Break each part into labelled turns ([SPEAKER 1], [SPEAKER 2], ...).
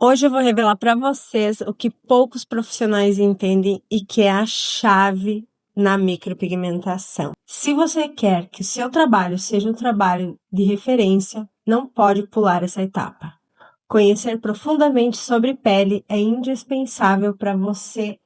[SPEAKER 1] Hoje eu vou revelar para vocês o que poucos profissionais entendem e que é a chave na micropigmentação. Se você quer que o seu trabalho seja um trabalho de referência, não pode pular essa etapa. Conhecer profundamente sobre pele é indispensável para você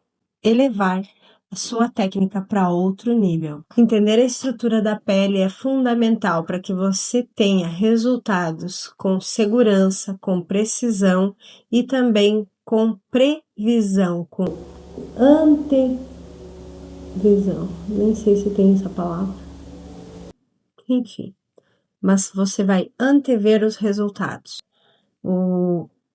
[SPEAKER 1] elevar a sua técnica para outro nível. Entender a estrutura da pele é fundamental para que você tenha resultados com segurança, com precisão e também com previsão, com antevisão. Nem sei se tem essa palavra. Enfim, mas você vai antever os resultados.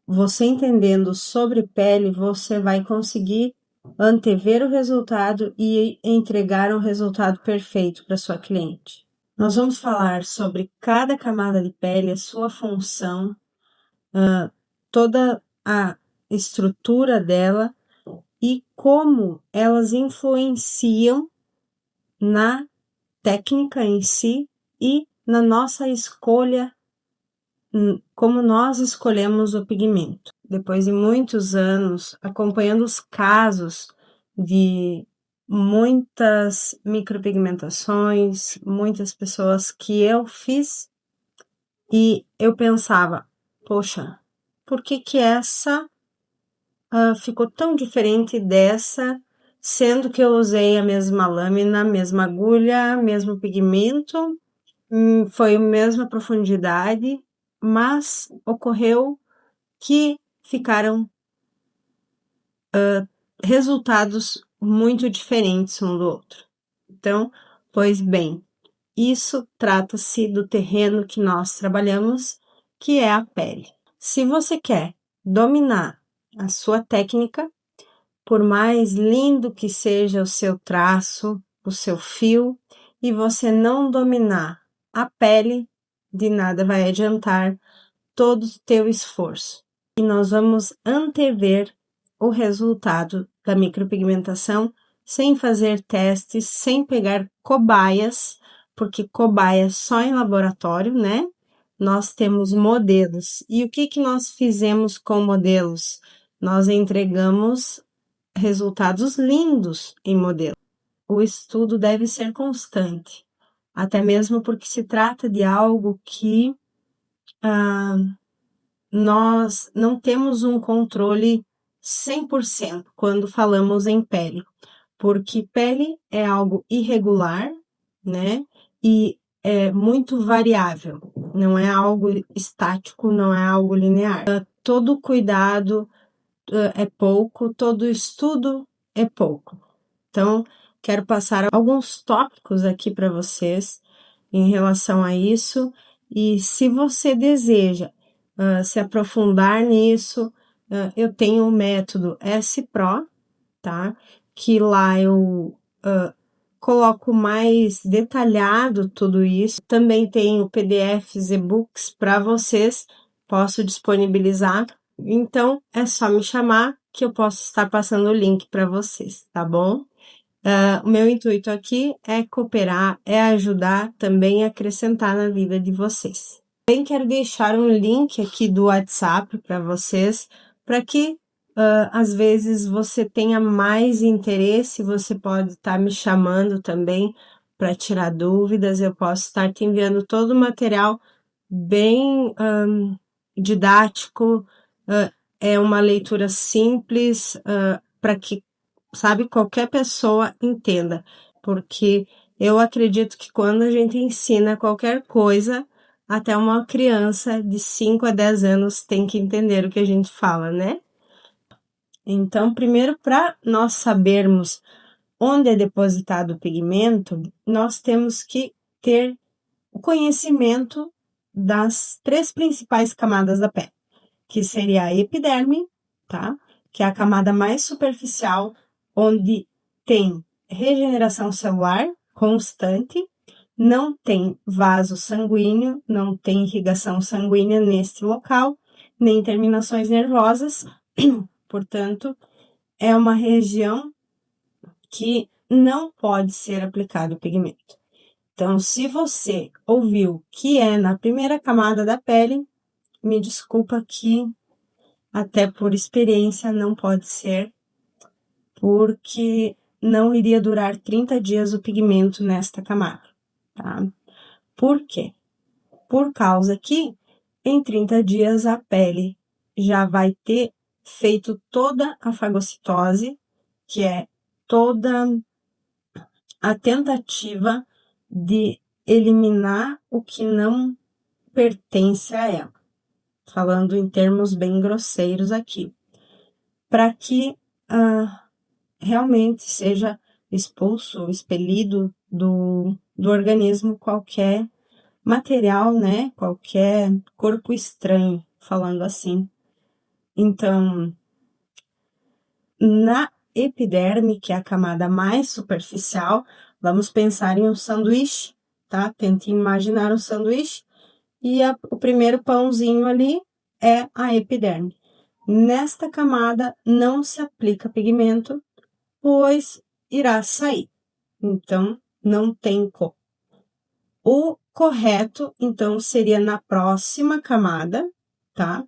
[SPEAKER 1] Você entendendo sobre pele, você vai conseguir antever o resultado e entregar um resultado perfeito para sua cliente. Nós vamos falar sobre cada camada de pele, a sua função, toda a estrutura dela e como elas influenciam na técnica em si e na nossa escolha, como nós escolhemos o pigmento. Depois de muitos anos acompanhando os casos de muitas micropigmentações, muitas pessoas que eu fiz, e eu pensava, poxa, por que essa ficou tão diferente dessa, sendo que eu usei a mesma lâmina, a mesma agulha, mesmo pigmento, foi a mesma profundidade, mas ocorreu que ficaram resultados muito diferentes um do outro. Então, pois bem, isso trata-se do terreno que nós trabalhamos, que é a pele. Se você quer dominar a sua técnica, por mais lindo que seja o seu traço, o seu fio, e você não dominar a pele, de nada vai adiantar todo o teu esforço. E nós vamos antever o resultado da micropigmentação sem fazer testes, sem pegar cobaias, porque cobaia só em laboratório, né? Nós temos modelos. E o que nós fizemos com modelos? Nós entregamos resultados lindos em modelo. O estudo deve ser constante, até mesmo porque se trata de algo que nós não temos um controle 100% quando falamos em pele, porque pele é algo irregular, né? E é muito variável, não é algo estático, não é algo linear. Todo cuidado é pouco, todo estudo é pouco. Então, quero passar alguns tópicos aqui para vocês em relação a isso, e se você deseja se aprofundar nisso, eu tenho o método S-Pro, tá? Que lá eu coloco mais detalhado tudo isso. Também tenho PDFs, e-books para vocês, posso disponibilizar. Então, é só me chamar que eu posso estar passando o link para vocês, tá bom? O meu intuito aqui é cooperar, é ajudar, também acrescentar na vida de vocês. Também quero deixar um link aqui do WhatsApp para vocês, para que às vezes você tenha mais interesse, você pode estar me chamando também para tirar dúvidas, eu posso estar te enviando todo o material bem didático, é uma leitura simples, para que, sabe, qualquer pessoa entenda, porque eu acredito que quando a gente ensina qualquer coisa, até uma criança de 5 a 10 anos tem que entender o que a gente fala, né? Então, primeiro, para nós sabermos onde é depositado o pigmento, nós temos que ter o conhecimento das 3 principais camadas da pele, que seria a epiderme, tá? Que é a camada mais superficial, onde tem regeneração celular constante, não tem vaso sanguíneo, não tem irrigação sanguínea neste local, nem terminações nervosas, portanto, é uma região que não pode ser aplicado o pigmento. Então, se você ouviu que é na primeira camada da pele, me desculpa que até por experiência não pode ser, porque não iria durar 30 dias o pigmento nesta camada, tá? Por quê? Por causa que em 30 dias a pele já vai ter feito toda a fagocitose, que é toda a tentativa de eliminar o que não pertence a ela, falando em termos bem grosseiros aqui, para que realmente seja expulso, expelido do organismo qualquer material, né? Qualquer corpo estranho, falando assim. Então, na epiderme, que é a camada mais superficial, vamos pensar em um sanduíche, tá? Tente imaginar um sanduíche e o primeiro pãozinho ali é a epiderme. Nesta camada não se aplica pigmento, pois irá sair. Então, não tem como. O correto, então, seria na próxima camada, tá?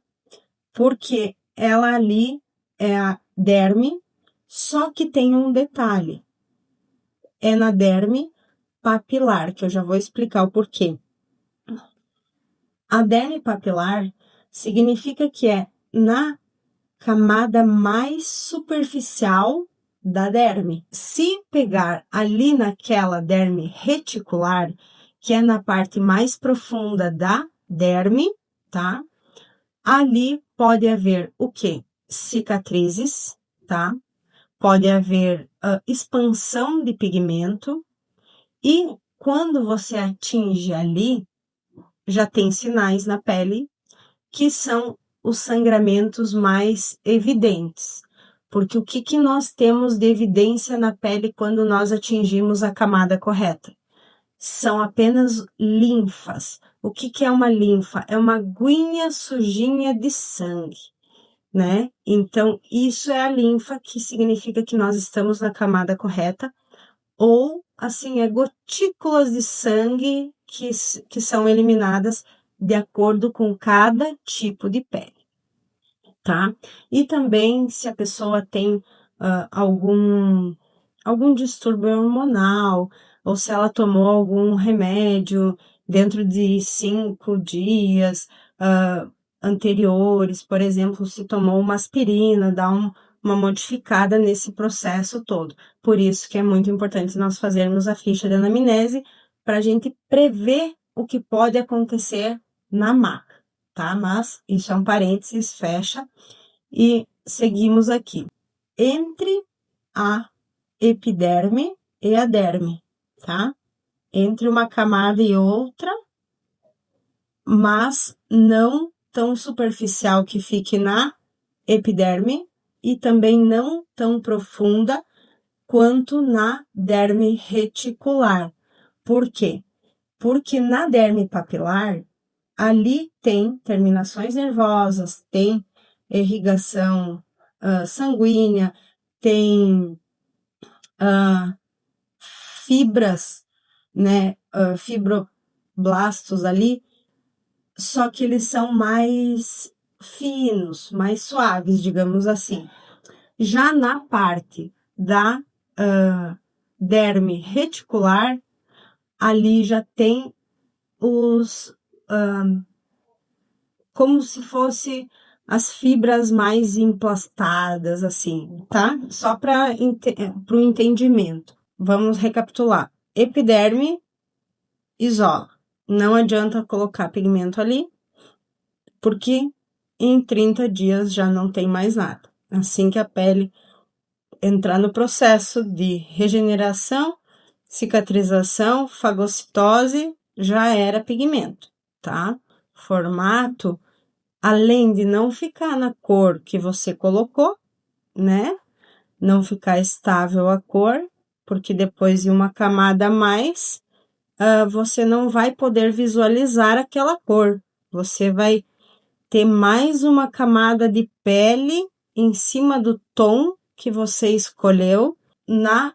[SPEAKER 1] Porque ela ali é a derme, só que tem um detalhe. É na derme papilar, que eu já vou explicar o porquê. A derme papilar significa que é na camada mais superficial da derme. Se pegar ali naquela derme reticular, que é na parte mais profunda da derme, tá? Ali pode haver o quê? Cicatrizes, tá? Pode haver expansão de pigmento e quando você atinge ali, já tem sinais na pele que são os sangramentos mais evidentes. Porque o que nós temos de evidência na pele quando nós atingimos a camada correta? São apenas linfas. O que é uma linfa? É uma aguinha sujinha de sangue, né? Então, isso é a linfa, que significa que nós estamos na camada correta, ou, assim, é gotículas de sangue que são eliminadas de acordo com cada tipo de pele, tá? E também se a pessoa tem algum distúrbio hormonal, ou se ela tomou algum remédio dentro de 5 dias anteriores, por exemplo, se tomou uma aspirina, dá uma modificada nesse processo todo. Por isso que é muito importante nós fazermos a ficha de anamnese para a gente prever o que pode acontecer na maca, tá? Mas isso é um parênteses, fecha e seguimos aqui. Entre a epiderme e a derme, tá? Entre uma camada e outra, mas não tão superficial que fique na epiderme e também não tão profunda quanto na derme reticular. Por quê? Porque na derme papilar, ali tem terminações nervosas, tem irrigação sanguínea, tem fibras, né, fibroblastos ali, só que eles são mais finos, mais suaves, digamos assim. Já na parte da derme reticular, ali já tem os como se fosse as fibras mais emplastadas, assim, tá? Só para o entendimento. Vamos recapitular. Epiderme isola. Não adianta colocar pigmento ali, porque em 30 dias já não tem mais nada. Assim que a pele entrar no processo de regeneração, cicatrização, fagocitose, já era pigmento, tá? Formato, além de não ficar na cor que você colocou, né? Não ficar estável a cor, porque depois de uma camada a mais, você não vai poder visualizar aquela cor. Você vai ter mais uma camada de pele em cima do tom que você escolheu. Na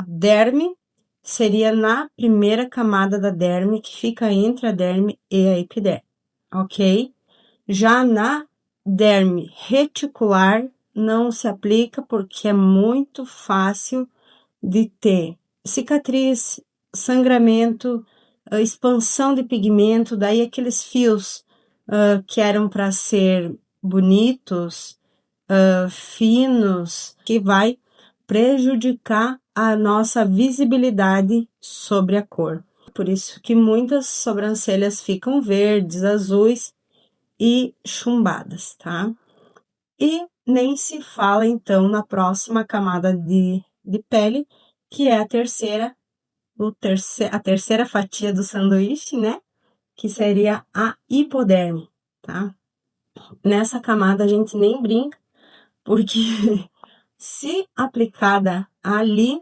[SPEAKER 1] derme, seria na primeira camada da derme, que fica entre a derme e a epiderme, ok? Já na derme reticular não se aplica porque é muito fácil de ter cicatriz, sangramento, expansão de pigmento, daí aqueles fios que eram para ser bonitos, finos, que vai prejudicar a nossa visibilidade sobre a cor. Por isso que muitas sobrancelhas ficam verdes, azuis e chumbadas, tá? E nem se fala então na próxima camada de pele, que é a terceira fatia do sanduíche, né? Que seria a hipoderme, tá? Nessa camada a gente nem brinca, porque se aplicada ali,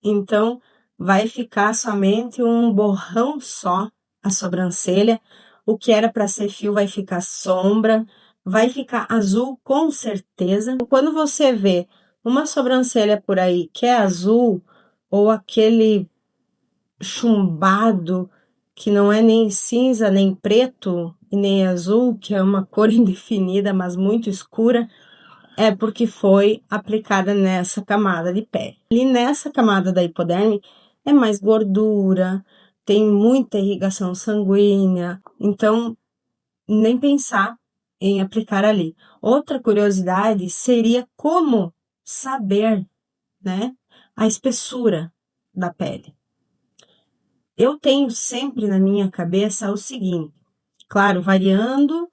[SPEAKER 1] então vai ficar somente um borrão só a sobrancelha. O que era para ser fio vai ficar sombra, vai ficar azul com certeza. Quando você vê uma sobrancelha por aí que é azul, ou aquele chumbado que não é nem cinza, nem preto e nem azul, que é uma cor indefinida, mas muito escura, é porque foi aplicada nessa camada de pele. E nessa camada da hipoderme é mais gordura, tem muita irrigação sanguínea, então nem pensar em aplicar ali. Outra curiosidade seria como saber, né, a espessura da pele. Eu tenho sempre na minha cabeça o seguinte, claro, variando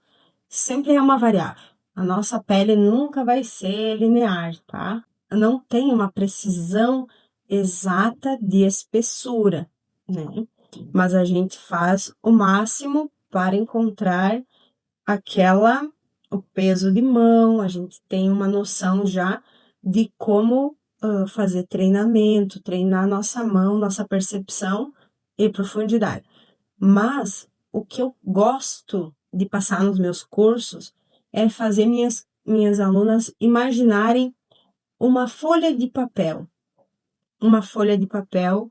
[SPEAKER 1] sempre é uma variável. A nossa pele nunca vai ser linear, tá? Não tem uma precisão exata de espessura, né? Mas a gente faz o máximo para encontrar o peso de mão, a gente tem uma noção já de como fazer treinamento, treinar nossa mão, nossa percepção e profundidade. Mas o que eu gosto de passar nos meus cursos é fazer minhas alunas imaginarem uma folha de papel. Uma folha de papel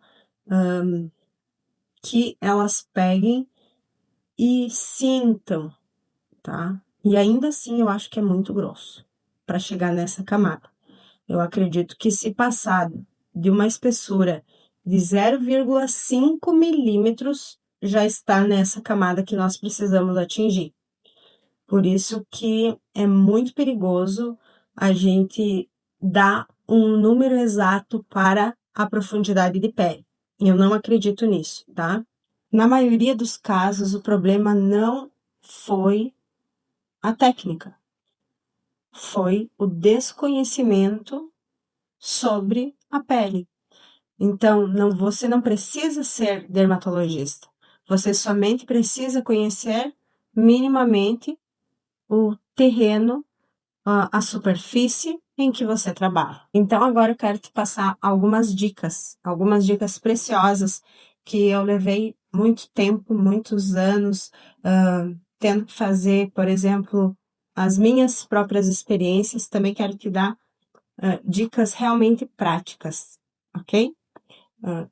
[SPEAKER 1] que elas peguem e sintam, tá? E ainda assim eu acho que é muito grosso para chegar nessa camada. Eu acredito que se passar de uma espessura de 0,5 milímetros, já está nessa camada que nós precisamos atingir. Por isso que é muito perigoso a gente dar um número exato para a profundidade de pele. Eu não acredito nisso, tá? Na maioria dos casos, o problema não foi a técnica, foi o desconhecimento sobre a pele. Então, você não precisa ser dermatologista. Você somente precisa conhecer minimamente o terreno, a superfície em que você trabalha. Então, agora eu quero te passar algumas dicas preciosas que eu levei muito tempo, muitos anos, tendo que fazer, por exemplo, as minhas próprias experiências. Também quero te dar dicas realmente práticas, ok?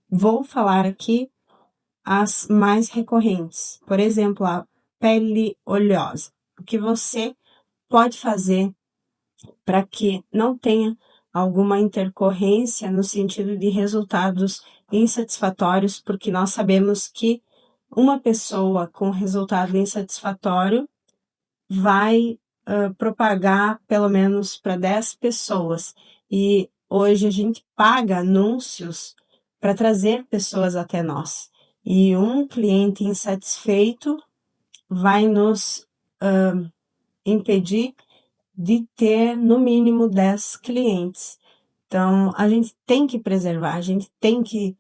[SPEAKER 1] Vou falar aqui as mais recorrentes. Por exemplo, a pele oleosa. O que você pode fazer para que não tenha alguma intercorrência no sentido de resultados insatisfatórios, porque nós sabemos que uma pessoa com resultado insatisfatório vai propagar pelo menos para 10 pessoas. E hoje a gente paga anúncios para trazer pessoas até nós. E um cliente insatisfeito vai nos impedir de ter no mínimo 10 clientes. Então, a gente tem que preservar, a gente tem que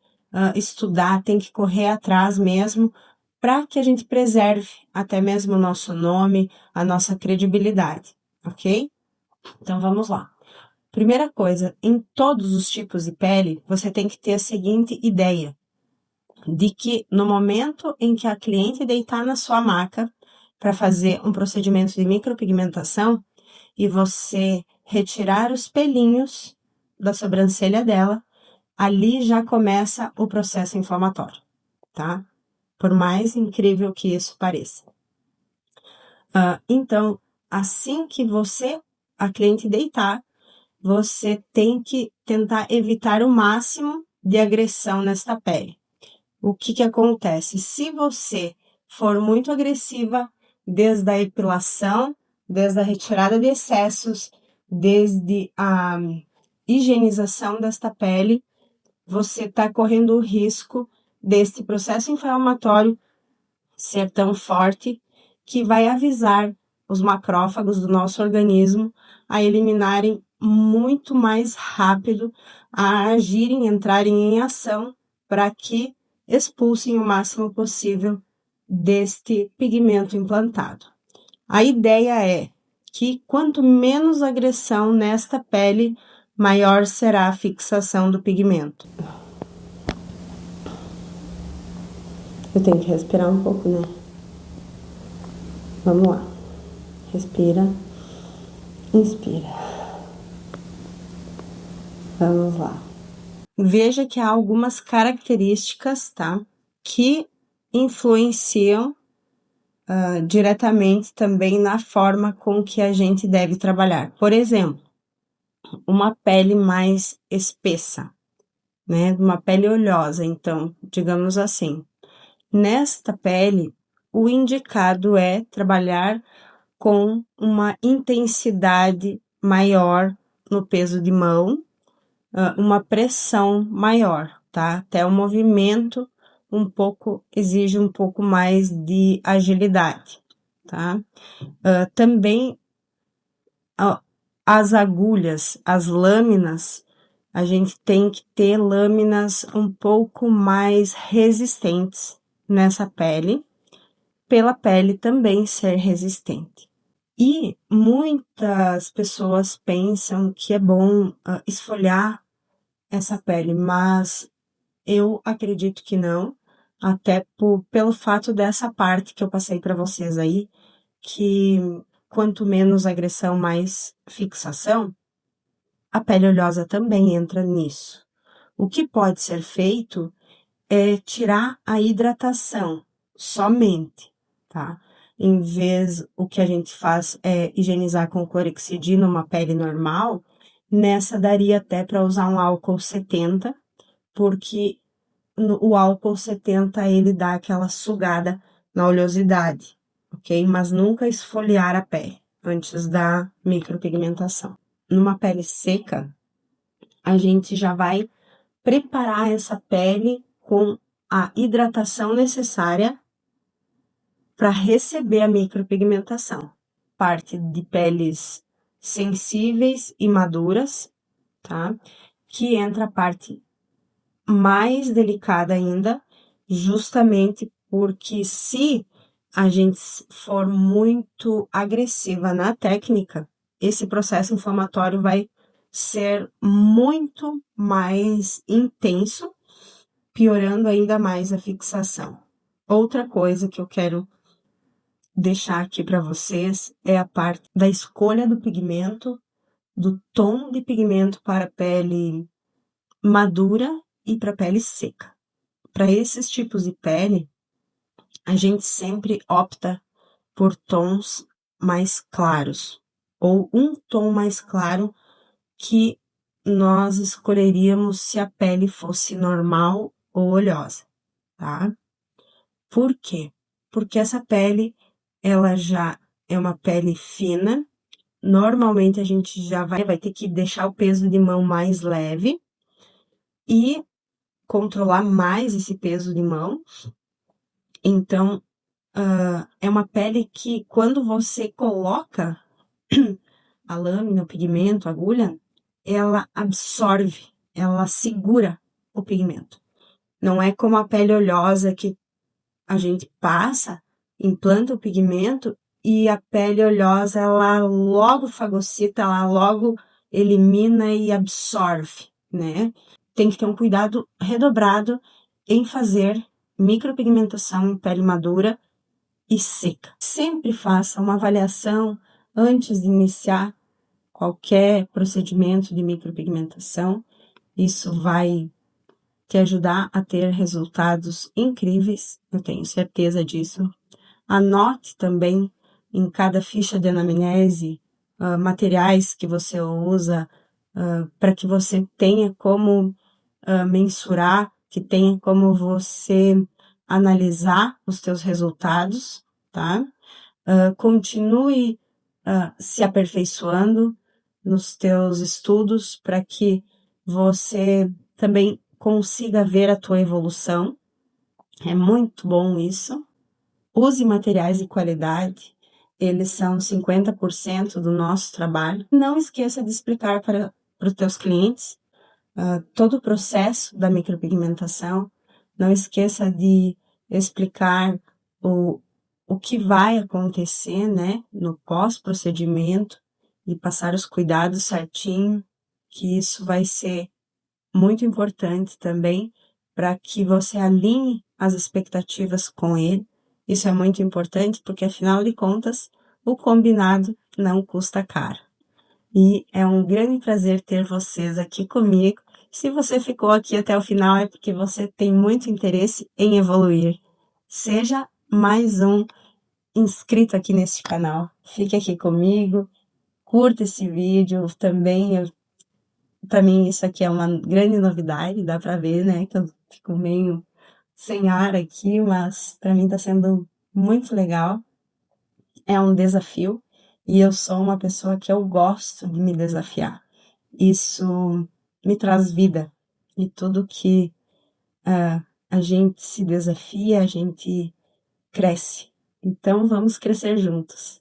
[SPEAKER 1] estudar, tem que correr atrás mesmo, para que a gente preserve até mesmo o nosso nome, a nossa credibilidade, ok? Então, vamos lá. Primeira coisa, em todos os tipos de pele, você tem que ter a seguinte ideia, de que no momento em que a cliente deitar na sua maca para fazer um procedimento de micropigmentação e você retirar os pelinhos da sobrancelha dela, ali já começa o processo inflamatório, tá? Por mais incrível que isso pareça. Então, assim que a cliente deitar, você tem que tentar evitar o máximo de agressão nesta pele. O que acontece? Se você for muito agressiva, desde a epilação, desde a retirada de excessos, desde a higienização desta pele, você está correndo o risco deste processo inflamatório ser tão forte que vai avisar os macrófagos do nosso organismo a eliminarem muito mais rápido, a agirem, entrarem em ação para que expulsem o máximo possível deste pigmento implantado. A ideia é que quanto menos agressão nesta pele, maior será a fixação do pigmento. Eu tenho que respirar um pouco, né? Vamos lá. Respira. Inspira. Vamos lá. Veja que há algumas características, tá? Que influenciam diretamente também na forma com que a gente deve trabalhar. Por exemplo, uma pele mais espessa, né? Uma pele oleosa, então, digamos assim. Nesta pele, o indicado é trabalhar com uma intensidade maior no peso de mão, uma pressão maior, tá? Até o movimento exige um pouco mais de agilidade, tá? Também as agulhas, as lâminas, a gente tem que ter lâminas um pouco mais resistentes nessa pele, pela pele também ser resistente. E muitas pessoas pensam que é bom esfoliar essa pele, mas eu acredito que não, até pelo fato dessa parte que eu passei para vocês aí, que quanto menos agressão, mais fixação, a pele oleosa também entra nisso. O que pode ser feito é tirar a hidratação somente, tá? Em vez, o que a gente faz é higienizar com clorexidina uma pele normal, nessa daria até para usar um álcool 70, porque o álcool 70 ele dá aquela sugada na oleosidade, ok? Mas nunca esfoliar a pele antes da micropigmentação. Numa pele seca, a gente já vai preparar essa pele com a hidratação necessária para receber a micropigmentação. Parte de peles sensíveis e maduras, tá? Que entra a parte mais delicada ainda, justamente porque se a gente for muito agressiva na técnica, esse processo inflamatório vai ser muito mais intenso, piorando ainda mais a fixação. Outra coisa que eu quero deixar aqui para vocês é a parte da escolha do pigmento, do tom de pigmento para pele madura e para pele seca. Para esses tipos de pele, a gente sempre opta por tons mais claros, ou um tom mais claro que nós escolheríamos se a pele fosse normal ou oleosa, tá? Por quê? Porque essa pele, ela já é uma pele fina, normalmente a gente já vai ter que deixar o peso de mão mais leve e controlar mais esse peso de mão. Então, é uma pele que quando você coloca a lâmina, o pigmento, a agulha, ela absorve, ela segura o pigmento. Não é como a pele oleosa que a gente passa, implanta o pigmento e a pele oleosa, ela logo fagocita, ela logo elimina e absorve, né? Tem que ter um cuidado redobrado em fazer micropigmentação em pele madura e seca. Sempre faça uma avaliação antes de iniciar qualquer procedimento de micropigmentação. Isso vai te ajudar a ter resultados incríveis, eu tenho certeza disso. Anote também em cada ficha de anamnese, materiais que você usa, para que você tenha como mensurar, que tenha como você analisar os teus resultados, tá? Continue se aperfeiçoando nos teus estudos para que você também consiga ver a tua evolução. É muito bom isso. Use materiais de qualidade, eles são 50% do nosso trabalho. Não esqueça de explicar para os teus clientes todo o processo da micropigmentação. Não esqueça de explicar o que vai acontecer, né, no pós-procedimento e passar os cuidados certinho, que isso vai ser muito importante também para que você alinhe as expectativas com ele. Isso é muito importante porque, afinal de contas, o combinado não custa caro. E é um grande prazer ter vocês aqui comigo. Se você ficou aqui até o final é porque você tem muito interesse em evoluir. Seja mais um inscrito aqui neste canal. Fique aqui comigo, curta esse vídeo também. Para mim isso aqui é uma grande novidade, dá para ver, né, que eu fico meio sem ar aqui, mas para mim está sendo muito legal. É um desafio e eu sou uma pessoa que eu gosto de me desafiar. Isso me traz vida e tudo que a gente se desafia, a gente cresce. Então vamos crescer juntos.